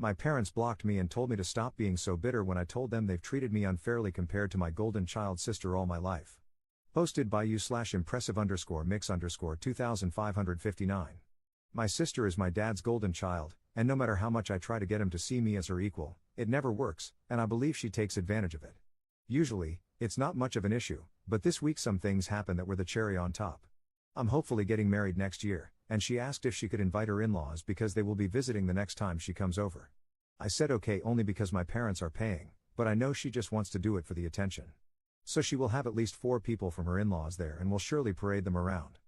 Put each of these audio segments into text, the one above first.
My parents blocked me and told me to stop being so bitter when I told them they've treated me unfairly compared to my golden child sister all my life. Posted by you/impressive_mix_2559. My sister is my dad's golden child, and no matter how much I try to get him to see me as her equal, it never works, and I believe she takes advantage of it. Usually, it's not much of an issue, but this week some things happened that were the cherry on top. I'm hopefully getting married next year, and she asked if she could invite her in-laws because they will be visiting the next time she comes over. I said okay only because my parents are paying, but I know she just wants to do it for the attention. So she will have at least 4 people from her in-laws there and will surely parade them around.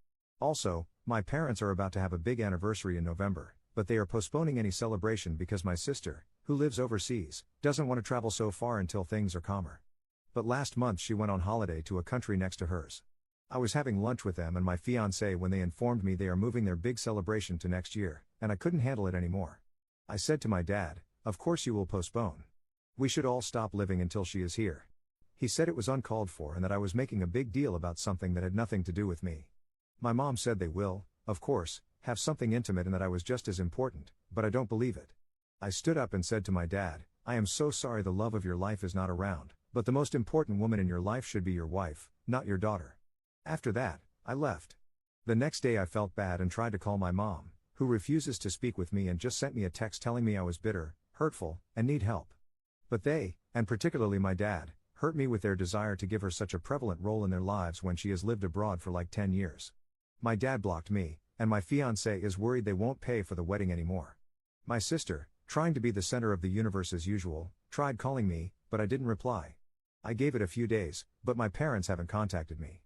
Also, my parents are about to have a big anniversary in November, but they are postponing any celebration because my sister, who lives overseas, doesn't want to travel so far until things are calmer. But last month she went on holiday to a country next to hers. I was having lunch with them and my fiancé when they informed me they are moving their big celebration to next year, and I couldn't handle it anymore. I said to my dad, "Of course you will postpone. We should all stop living until she is here." He said it was uncalled for and that I was making a big deal about something that had nothing to do with me. My mom said they will, of course, have something intimate and that I was just as important, but I don't believe it. I stood up and said to my dad, "I am so sorry the love of your life is not around, but the most important woman in your life should be your wife, not your daughter." After that, I left. The next day I felt bad and tried to call my mom, who refuses to speak with me and just sent me a text telling me I was bitter, hurtful, and need help. But they, and particularly my dad, hurt me with their desire to give her such a prevalent role in their lives when she has lived abroad for like 10 years. My dad blocked me, and my fiancé is worried they won't pay for the wedding anymore. My sister, trying to be the center of the universe as usual, tried calling me, but I didn't reply. I gave it a few days, but my parents haven't contacted me.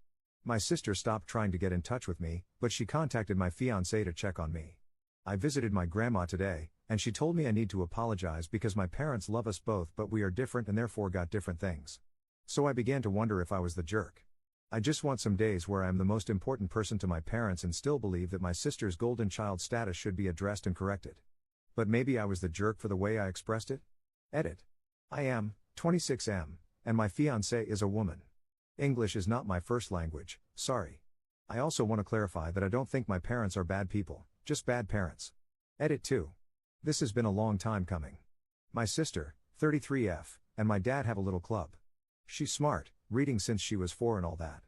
My sister stopped trying to get in touch with me, but she contacted my fiancé to check on me. I visited my grandma today, and she told me I need to apologize because my parents love us both but we are different and therefore got different things. So I began to wonder if I was the jerk. I just want some days where I am the most important person to my parents and still believe that my sister's golden child status should be addressed and corrected. But maybe I was the jerk for the way I expressed it? Edit. I am 26M, and my fiancée is a woman. English is not my first language, sorry. I also want to clarify that I don't think my parents are bad people, just bad parents. Edit 2. This has been a long time coming. My sister, 33F, and my dad have a little club. She's smart, reading since she was 4 and all that.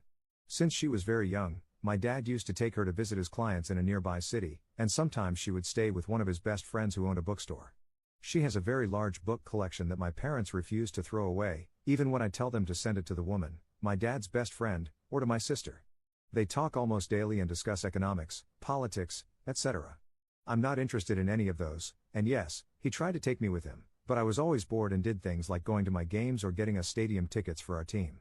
Since she was very young, my dad used to take her to visit his clients in a nearby city, and sometimes she would stay with one of his best friends who owned a bookstore. She has a very large book collection that my parents refuse to throw away, even when I tell them to send it to the woman, my dad's best friend, or to my sister. They talk almost daily and discuss economics, politics, etc. I'm not interested in any of those, and yes, he tried to take me with him, but I was always bored and did things like going to my games or getting us stadium tickets for our team.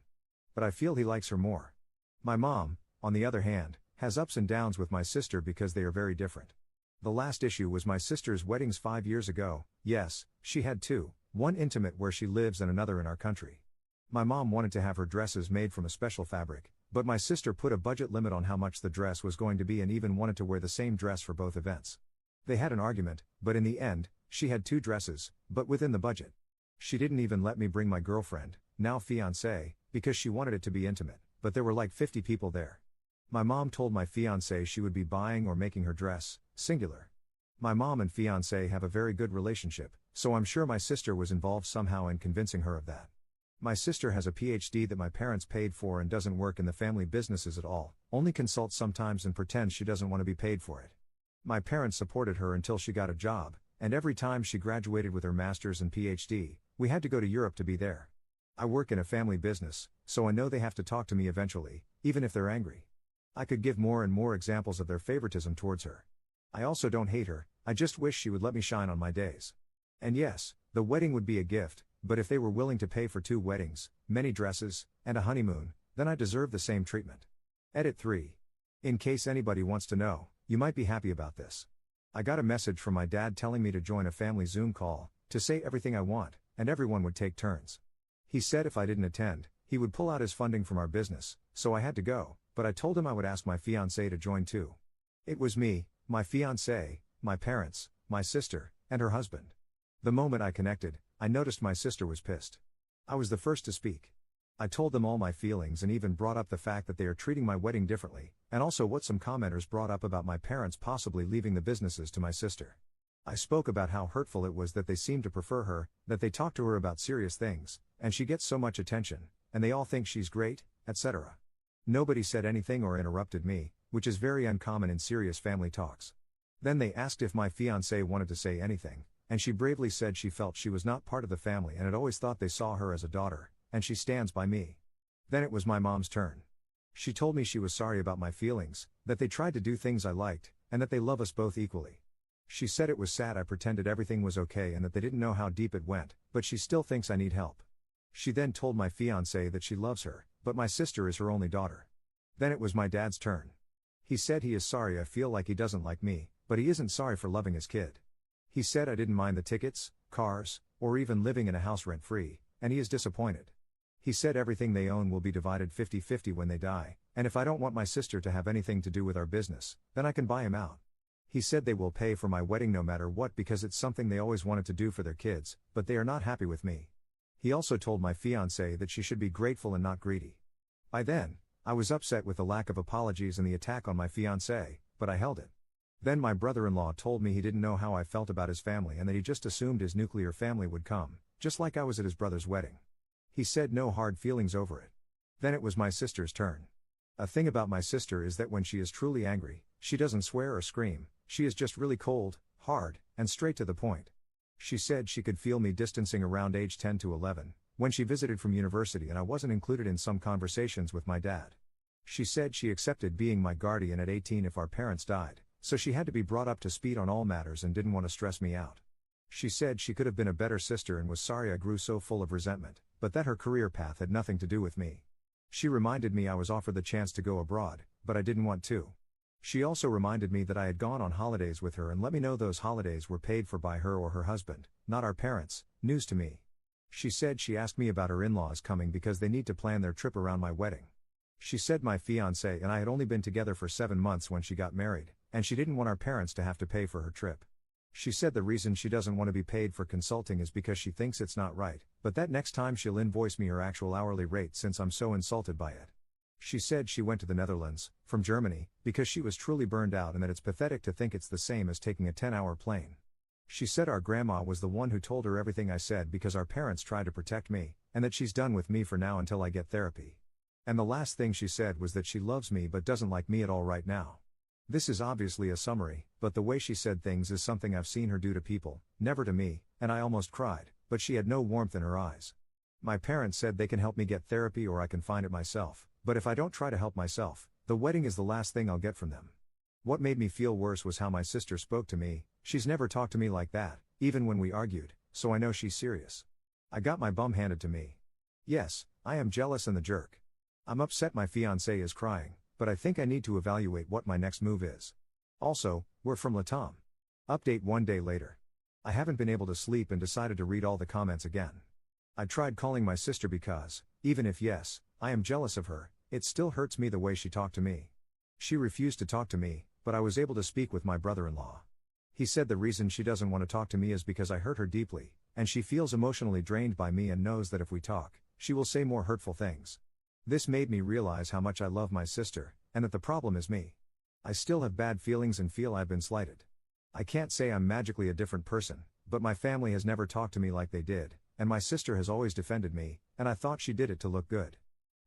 But I feel he likes her more. My mom, on the other hand, has ups and downs with my sister because they are very different. The last issue was my sister's weddings 5 years ago. Yes, she had 2, one intimate where she lives and another in our country. My mom wanted to have her dresses made from a special fabric, but my sister put a budget limit on how much the dress was going to be and even wanted to wear the same dress for both events. They had an argument, but in the end, she had 2 dresses, but within the budget. She didn't even let me bring my girlfriend, now fiancé, because she wanted it to be intimate, but there were like 50 people there. My mom told my fiancé she would be buying or making her dress, singular. My mom and fiancé have a very good relationship, so I'm sure my sister was involved somehow in convincing her of that. My sister has a PhD that my parents paid for and doesn't work in the family businesses at all, only consults sometimes and pretends she doesn't want to be paid for it. My parents supported her until she got a job, and every time she graduated with her master's and PhD, we had to go to Europe to be there. I work in a family business, so I know they have to talk to me eventually, even if they're angry. I could give more and more examples of their favoritism towards her. I also don't hate her, I just wish she would let me shine on my days. And yes, the wedding would be a gift, but if they were willing to pay for 2 weddings, many dresses, and a honeymoon, then I deserve the same treatment. Edit 3. In case anybody wants to know, you might be happy about this. I got a message from my dad telling me to join a family Zoom call, to say everything I want, and everyone would take turns. He said if I didn't attend, he would pull out his funding from our business, so I had to go, but I told him I would ask my fiancé to join too. It was me, my fiancé, my parents, my sister, and her husband. The moment I connected, I noticed my sister was pissed. I was the first to speak. I told them all my feelings and even brought up the fact that they are treating my wedding differently, and also what some commenters brought up about my parents possibly leaving the businesses to my sister. I spoke about how hurtful it was that they seem to prefer her, that they talk to her about serious things, and she gets so much attention, and they all think she's great, etc. Nobody said anything or interrupted me, which is very uncommon in serious family talks. Then they asked if my fiancé wanted to say anything, and she bravely said she felt she was not part of the family and had always thought they saw her as a daughter, and she stands by me. Then it was my mom's turn. She told me she was sorry about my feelings, that they tried to do things I liked, and that they love us both equally. She said it was sad I pretended everything was okay and that they didn't know how deep it went, but she still thinks I need help. She then told my fiancé that she loves her, but my sister is her only daughter. Then it was my dad's turn. He said he is sorry I feel like he doesn't like me, but he isn't sorry for loving his kid. He said I didn't mind the tickets, cars, or even living in a house rent-free, and he is disappointed. He said everything they own will be divided 50-50 when they die, and if I don't want my sister to have anything to do with our business, then I can buy him out. He said they will pay for my wedding no matter what because it's something they always wanted to do for their kids, but they are not happy with me. He also told my fiancée that she should be grateful and not greedy. By then, I was upset with the lack of apologies and the attack on my fiancée, but I held it. Then my brother-in-law told me he didn't know how I felt about his family and that he just assumed his nuclear family would come, just like I was at his brother's wedding. He said no hard feelings over it. Then it was my sister's turn. A thing about my sister is that when she is truly angry, she doesn't swear or scream, she is just really cold, hard, and straight to the point. She said she could feel me distancing around age 10 to 11, when she visited from university and I wasn't included in some conversations with my dad. She said she accepted being my guardian at 18 if our parents died, so she had to be brought up to speed on all matters and didn't want to stress me out. She said she could have been a better sister and was sorry I grew so full of resentment, but that her career path had nothing to do with me. She reminded me I was offered the chance to go abroad, but I didn't want to. She also reminded me that I had gone on holidays with her and let me know those holidays were paid for by her or her husband, not our parents, news to me. She said she asked me about her in-laws coming because they need to plan their trip around my wedding. She said my fiancé and I had only been together for 7 months when she got married, and she didn't want our parents to have to pay for her trip. She said the reason she doesn't want to be paid for consulting is because she thinks it's not right, but that next time she'll invoice me her actual hourly rate since I'm so insulted by it. She said she went to the Netherlands, from Germany, because she was truly burned out and that it's pathetic to think it's the same as taking a 10-hour plane. She said our grandma was the one who told her everything I said because our parents tried to protect me, and that she's done with me for now until I get therapy. And the last thing she said was that she loves me but doesn't like me at all right now. This is obviously a summary, but the way she said things is something I've seen her do to people, never to me, and I almost cried, but she had no warmth in her eyes. My parents said they can help me get therapy or I can find it myself, but if I don't try to help myself, the wedding is the last thing I'll get from them. What made me feel worse was how my sister spoke to me. She's never talked to me like that, even when we argued, so I know she's serious. I got my bum handed to me. Yes, I am jealous and the jerk. I'm upset my fiancé is crying, but I think I need to evaluate what my next move is. Also, we're from Latam. Update 1 day later. I haven't been able to sleep and decided to read all the comments again. I tried calling my sister because, even if yes, I am jealous of her, it still hurts me the way she talked to me. She refused to talk to me, but I was able to speak with my brother-in-law. He said the reason she doesn't want to talk to me is because I hurt her deeply, and she feels emotionally drained by me and knows that if we talk, she will say more hurtful things. This made me realize how much I love my sister, and that the problem is me. I still have bad feelings and feel I've been slighted. I can't say I'm magically a different person, but my family has never talked to me like they did, and my sister has always defended me, and I thought she did it to look good.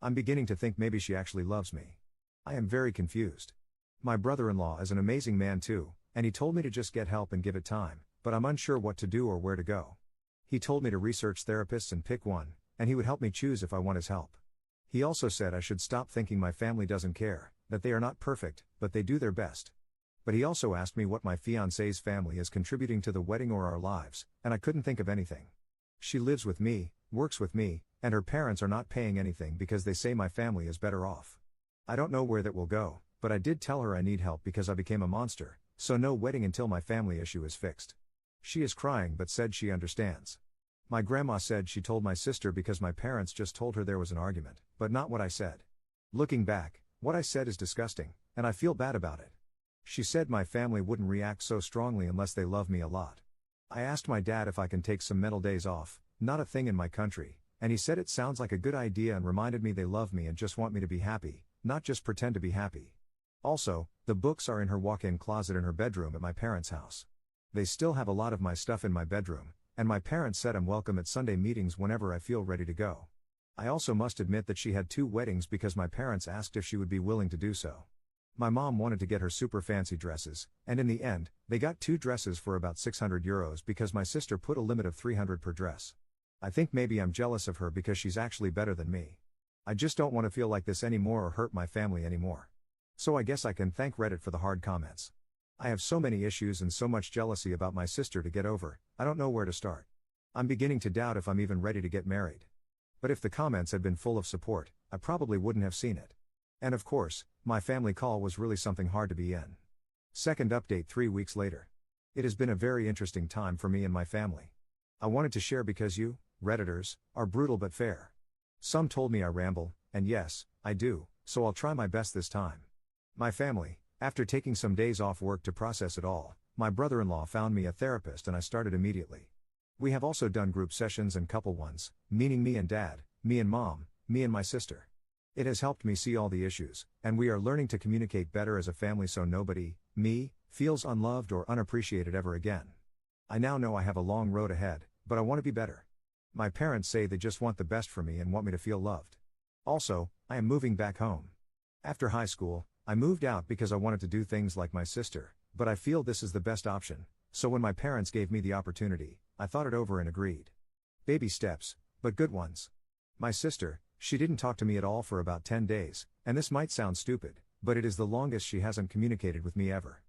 I'm beginning to think maybe she actually loves me. I am very confused. My brother-in-law is an amazing man too, and he told me to just get help and give it time, but I'm unsure what to do or where to go. He told me to research therapists and pick one, and he would help me choose if I want his help. He also said I should stop thinking my family doesn't care, that they are not perfect, but they do their best. But he also asked me what my fiancé's family is contributing to the wedding or our lives, and I couldn't think of anything. She lives with me, works with me, and her parents are not paying anything because they say my family is better off. I don't know where that will go, but I did tell her I need help because I became a monster, so no wedding until my family issue is fixed. She is crying but said she understands. My grandma said she told my sister because my parents just told her there was an argument, but not what I said. Looking back, what I said is disgusting, and I feel bad about it. She said my family wouldn't react so strongly unless they love me a lot. I asked my dad if I can take some mental days off, not a thing in my country, and he said it sounds like a good idea and reminded me they love me and just want me to be happy, not just pretend to be happy. Also, the books are in her walk-in closet in her bedroom at my parents' house. They still have a lot of my stuff in my bedroom, and my parents said I'm welcome at Sunday meetings whenever I feel ready to go. I also must admit that she had 2 weddings because my parents asked if she would be willing to do so. My mom wanted to get her super fancy dresses, and in the end, they got 2 dresses for about €600 because my sister put a limit of 300 per dress. I think maybe I'm jealous of her because she's actually better than me. I just don't want to feel like this anymore or hurt my family anymore. So I guess I can thank Reddit for the hard comments. I have so many issues and so much jealousy about my sister to get over, I don't know where to start. I'm beginning to doubt if I'm even ready to get married. But if the comments had been full of support, I probably wouldn't have seen it. And of course, my family call was really something hard to be in. Second update 3 weeks later. It has been a very interesting time for me and my family. I wanted to share because you, Redditors, are brutal but fair. Some told me I ramble, and yes, I do, so I'll try my best this time. My family, after taking some days off work to process it all, my brother-in-law found me a therapist and I started immediately. We have also done group sessions and couple ones, meaning me and dad, me and mom, me and my sister. It has helped me see all the issues, and we are learning to communicate better as a family so nobody, me, feels unloved or unappreciated ever again. I now know I have a long road ahead, but I want to be better. My parents say they just want the best for me and want me to feel loved. Also, I am moving back home. After high school, I moved out because I wanted to do things like my sister, but I feel this is the best option, so when my parents gave me the opportunity, I thought it over and agreed. Baby steps, but good ones. My sister, she didn't talk to me at all for about 10 days, and this might sound stupid, but it is the longest she hasn't communicated with me ever.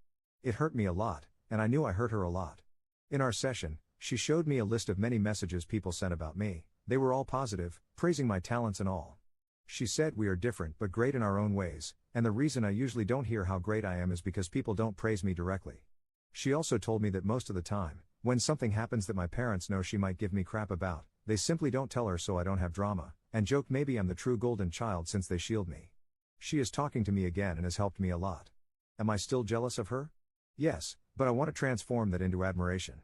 It hurt me a lot, and I knew I hurt her a lot. In our session, she showed me a list of many messages people sent about me. They were all positive, praising my talents and all. She said we are different but great in our own ways, and the reason I usually don't hear how great I am is because people don't praise me directly. She also told me that most of the time, when something happens that my parents know she might give me crap about, they simply don't tell her so I don't have drama, and joke maybe I'm the true golden child since they shield me. She is talking to me again and has helped me a lot. Am I still jealous of her? Yes, but I want to transform that into admiration.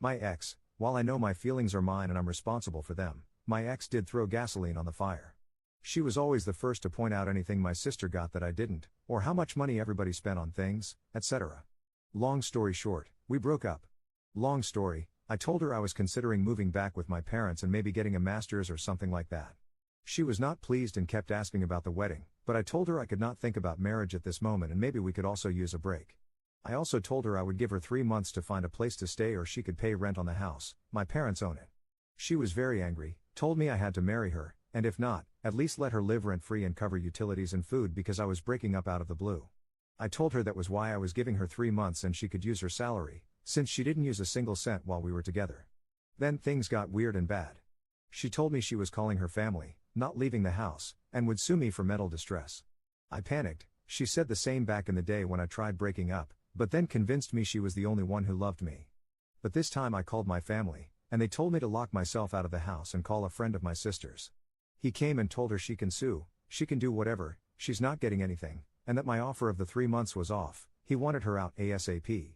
My ex, while I know my feelings are mine and I'm responsible for them, my ex did throw gasoline on the fire. She was always the first to point out anything my sister got that I didn't, or how much money everybody spent on things, etc. Long story short, we broke up. Long story, I told her I was considering moving back with my parents and maybe getting a master's or something like that. She was not pleased and kept asking about the wedding, but I told her I could not think about marriage at this moment and maybe we could also use a break. I also told her I would give her 3 months to find a place to stay or she could pay rent on the house, my parents own it. She was very angry, told me I had to marry her, and if not, at least let her live rent-free and cover utilities and food because I was breaking up out of the blue. I told her that was why I was giving her 3 months and she could use her salary, since she didn't use a single cent while we were together. Then things got weird and bad. She told me she was calling her family, not leaving the house, and would sue me for mental distress. I panicked. She said the same back in the day when I tried breaking up, but then convinced me she was the only one who loved me. But this time I called my family, and they told me to lock myself out of the house and call a friend of my sister's. He came and told her she can sue, she can do whatever, she's not getting anything, and that my offer of the 3 months was off. He wanted her out ASAP.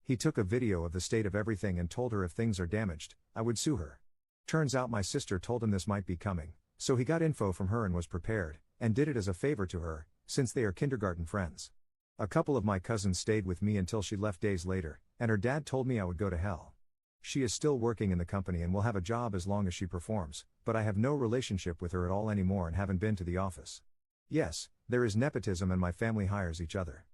He took a video of the state of everything and told her if things are damaged, I would sue her. Turns out my sister told him this might be coming, so he got info from her and was prepared, and did it as a favor to her, since they are kindergarten friends. A couple of my cousins stayed with me until she left days later, and her dad told me I would go to hell. She is still working in the company and will have a job as long as she performs, but I have no relationship with her at all anymore and haven't been to the office. Yes, there is nepotism and my family hires each other.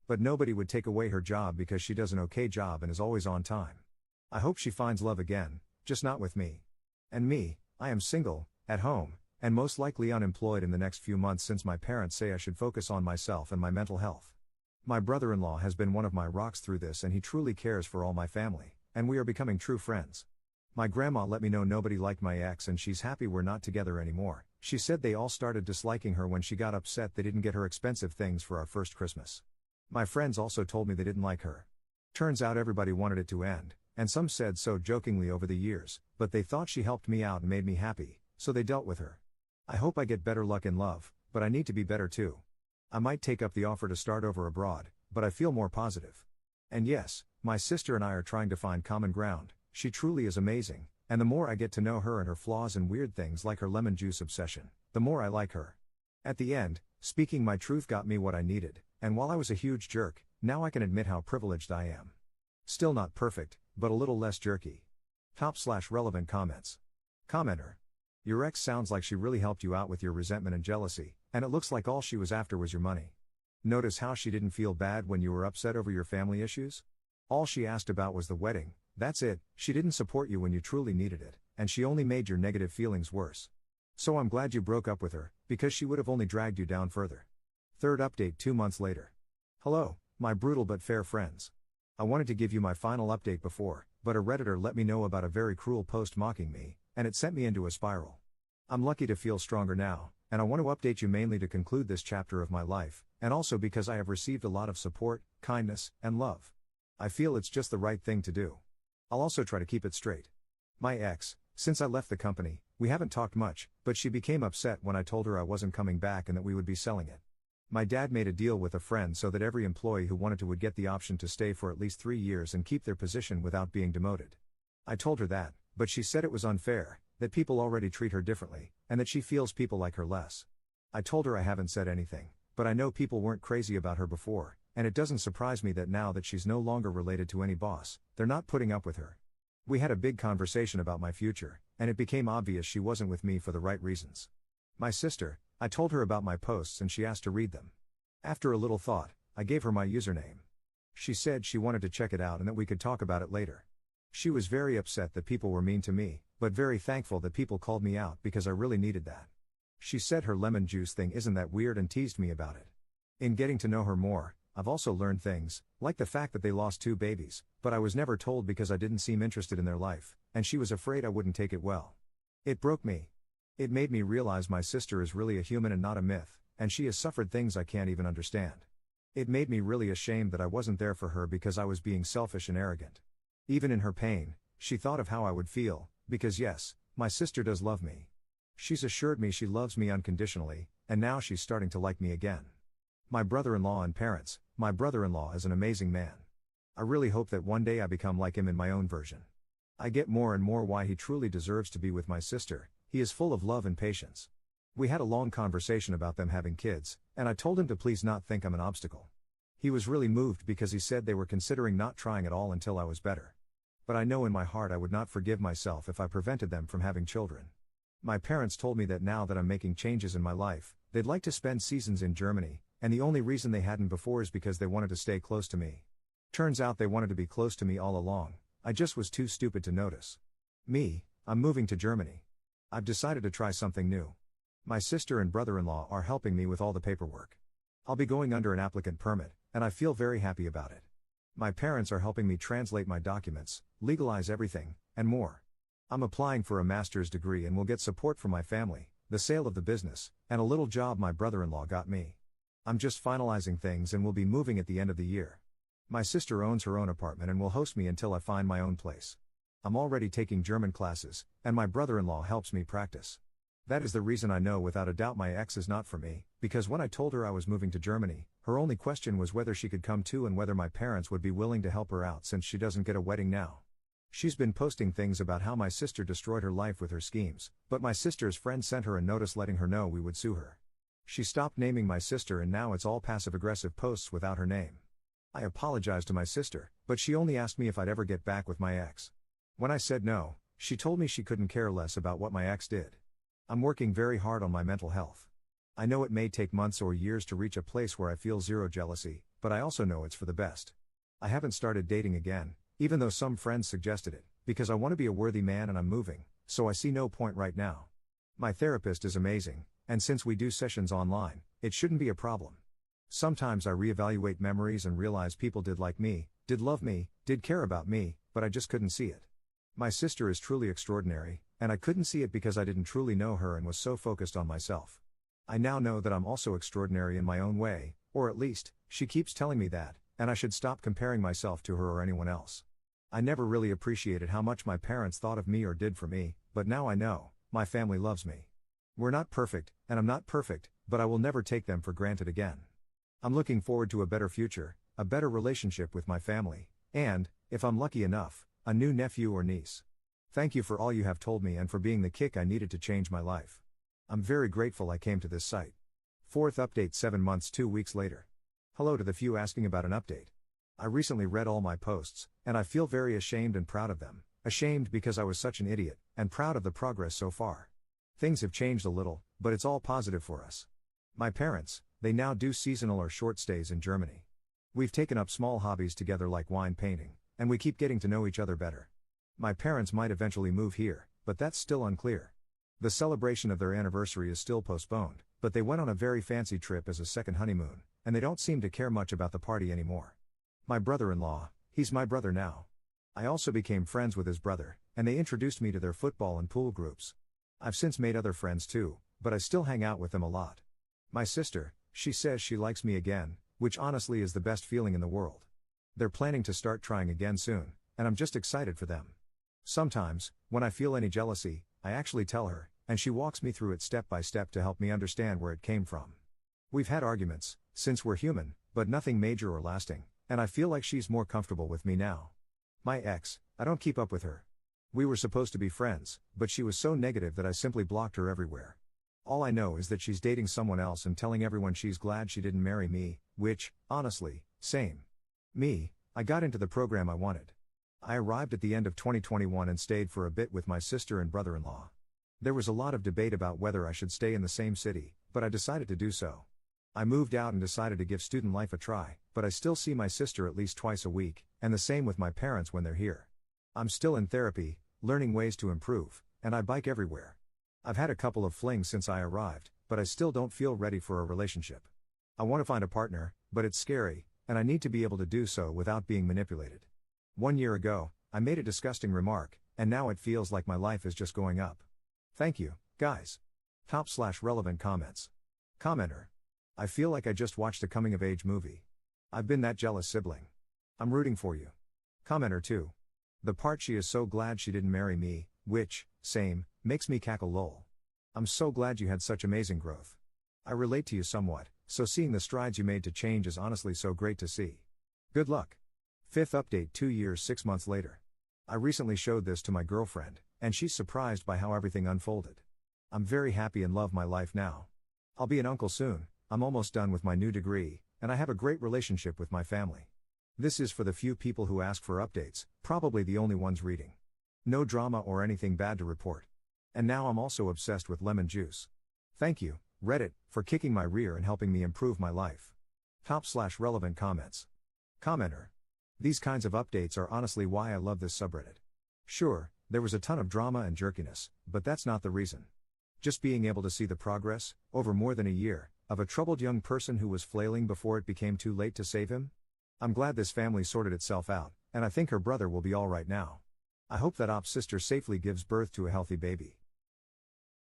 But nobody would take away her job because she does an okay job and is always on time. I hope she finds love again, just not with me. And me, I am single, at home, and most likely unemployed in the next few months since my parents say I should focus on myself and my mental health. My brother-in-law has been one of my rocks through this and he truly cares for all my family, and we are becoming true friends. My grandma let me know nobody liked my ex and she's happy we're not together anymore. She said they all started disliking her when she got upset they didn't get her expensive things for our first Christmas. My friends also told me they didn't like her. Turns out everybody wanted it to end, and some said so jokingly over the years, but they thought she helped me out and made me happy, so they dealt with her. I hope I get better luck in love, but I need to be better too. I might take up the offer to start over abroad, but I feel more positive. And yes, my sister and I are trying to find common ground. She truly is amazing, and the more I get to know her and her flaws and weird things like her lemon juice obsession, the more I like her. At the end, speaking my truth got me what I needed, and while I was a huge jerk, now I can admit how privileged I am. Still not perfect, but a little less jerky. Top/relevant comments. Commenter. Your ex sounds like she really helped you out with your resentment and jealousy, and it looks like all she was after was your money. Notice how she didn't feel bad when you were upset over your family issues? All she asked about was the wedding, that's it. She didn't support you when you truly needed it, and she only made your negative feelings worse. So I'm glad you broke up with her, because she would have only dragged you down further. Third update 2 months later. Hello, my brutal but fair friends. I wanted to give you my final update before, but a Redditor let me know about a very cruel post mocking me, and it sent me into a spiral. I'm lucky to feel stronger now, and I want to update you mainly to conclude this chapter of my life, and also because I have received a lot of support, kindness, and love. I feel it's just the right thing to do. I'll also try to keep it straight. My ex, since I left the company, we haven't talked much, but she became upset when I told her I wasn't coming back and that we would be selling it. My dad made a deal with a friend so that every employee who wanted to would get the option to stay for at least 3 years and keep their position without being demoted. I told her that, but she said it was unfair, that people already treat her differently, and that she feels people like her less. I told her I haven't said anything, but I know people weren't crazy about her before, and it doesn't surprise me that now that she's no longer related to any boss, they're not putting up with her. We had a big conversation about my future, and it became obvious she wasn't with me for the right reasons. My sister, I told her about my posts and she asked to read them. After a little thought, I gave her my username. She said she wanted to check it out and that we could talk about it later. She was very upset that people were mean to me, but very thankful that people called me out because I really needed that. She said her lemon juice thing isn't that weird and teased me about it. In getting to know her more, I've also learned things, like the fact that they lost 2 babies, but I was never told because I didn't seem interested in their life, and she was afraid I wouldn't take it well. It broke me. It made me realize my sister is really a human and not a myth, and she has suffered things I can't even understand. It made me really ashamed that I wasn't there for her because I was being selfish and arrogant. Even in her pain, she thought of how I would feel, because yes, my sister does love me. She's assured me she loves me unconditionally, and now she's starting to like me again. My brother-in-law and parents, my brother-in-law is an amazing man. I really hope that one day I become like him in my own version. I get more and more why he truly deserves to be with my sister. He is full of love and patience. We had a long conversation about them having kids, and I told him to please not think I'm an obstacle. He was really moved because he said they were considering not trying at all until I was better. But I know in my heart I would not forgive myself if I prevented them from having children. My parents told me that now that I'm making changes in my life, they'd like to spend seasons in Germany, and the only reason they hadn't before is because they wanted to stay close to me. Turns out they wanted to be close to me all along, I just was too stupid to notice. I'm moving to Germany. I've decided to try something new. My sister and brother-in-law are helping me with all the paperwork. I'll be going under an applicant permit, and I feel very happy about it. My parents are helping me translate my documents, legalize everything, and more. I'm applying for a master's degree and will get support from my family, the sale of the business, and a little job my brother-in-law got me. I'm just finalizing things and will be moving at the end of the year. My sister owns her own apartment and will host me until I find my own place. I'm already taking German classes, and my brother-in-law helps me practice. That is the reason I know without a doubt my ex is not for me, because when I told her I was moving to Germany, her only question was whether she could come too and whether my parents would be willing to help her out since she doesn't get a wedding now. She's been posting things about how my sister destroyed her life with her schemes, but my sister's friend sent her a notice letting her know we would sue her. She stopped naming my sister and now it's all passive-aggressive posts without her name. I apologized to my sister, but she only asked me if I'd ever get back with my ex. When I said no, she told me she couldn't care less about what my ex did. I'm working very hard on my mental health. I know it may take months or years to reach a place where I feel zero jealousy, but I also know it's for the best. I haven't started dating again, even though some friends suggested it, because I want to be a worthy man and I'm moving, so I see no point right now. My therapist is amazing, and since we do sessions online, it shouldn't be a problem. Sometimes I reevaluate memories and realize people did like me, did love me, did care about me, but I just couldn't see it. My sister is truly extraordinary, and I couldn't see it because I didn't truly know her and was so focused on myself. I now know that I'm also extraordinary in my own way, or at least, she keeps telling me that, and I should stop comparing myself to her or anyone else. I never really appreciated how much my parents thought of me or did for me, but now I know, my family loves me. We're not perfect, and I'm not perfect, but I will never take them for granted again. I'm looking forward to a better future, a better relationship with my family, and, if I'm lucky enough, a new nephew or niece. Thank you for all you have told me and for being the kick I needed to change my life. I'm very grateful I came to this site. Fourth update 7 months 2 weeks later. Hello to the few asking about an update. I recently read all my posts, and I feel very ashamed and proud of them. Ashamed because I was such an idiot, and proud of the progress so far. Things have changed a little, but it's all positive for us. My parents, they now do seasonal or short stays in Germany. We've taken up small hobbies together like wine painting, and we keep getting to know each other better. My parents might eventually move here, but that's still unclear. The celebration of their anniversary is still postponed, but they went on a very fancy trip as a second honeymoon, and they don't seem to care much about the party anymore. My brother-in-law, he's my brother now. I also became friends with his brother, and they introduced me to their football and pool groups. I've since made other friends too, but I still hang out with them a lot. My sister, she says she likes me again, which honestly is the best feeling in the world. They're planning to start trying again soon, and I'm just excited for them. Sometimes, when I feel any jealousy, I actually tell her, and she walks me through it step by step to help me understand where it came from. We've had arguments, since we're human, but nothing major or lasting, and I feel like she's more comfortable with me now. My ex, I don't keep up with her. We were supposed to be friends, but she was so negative that I simply blocked her everywhere. All I know is that she's dating someone else and telling everyone she's glad she didn't marry me, which, honestly, same. Me, I got into the program I wanted. I arrived at the end of 2021 and stayed for a bit with my sister and brother-in-law. There was a lot of debate about whether I should stay in the same city, but I decided to do so. I moved out and decided to give student life a try, but I still see my sister at least twice a week, and the same with my parents when they're here. I'm still in therapy, learning ways to improve, and I bike everywhere. I've had a couple of flings since I arrived, but I still don't feel ready for a relationship. I want to find a partner, but it's scary, and I need to be able to do so without being manipulated. 1 year ago, I made a disgusting remark, and now it feels like my life is just going up. Thank you, guys. Top/relevant comments. Commenter. I feel like I just watched a coming-of-age movie. I've been that jealous sibling. I'm rooting for you. Commenter 2. The part she is so glad she didn't marry me, which, same, makes me cackle lol. I'm so glad you had such amazing growth. I relate to you somewhat, so seeing the strides you made to change is honestly so great to see. Good luck. 5th update 2 years 6 months later. I recently showed this to my girlfriend, and she's surprised by how everything unfolded. I'm very happy and love my life now. I'll be an uncle soon. I'm almost done with my new degree, and I have a great relationship with my family. This is for the few people who ask for updates, probably the only ones reading. No drama or anything bad to report. And now I'm also obsessed with lemon juice. Thank you, Reddit, for kicking my rear and helping me improve my life. Top/relevant comments. Commenter. These kinds of updates are honestly why I love this subreddit. Sure, there was a ton of drama and jerkiness, but that's not the reason. Just being able to see the progress, over more than a year, of a troubled young person who was flailing before it became too late to save him? I'm glad this family sorted itself out, and I think her brother will be alright now. I hope that Op's sister safely gives birth to a healthy baby.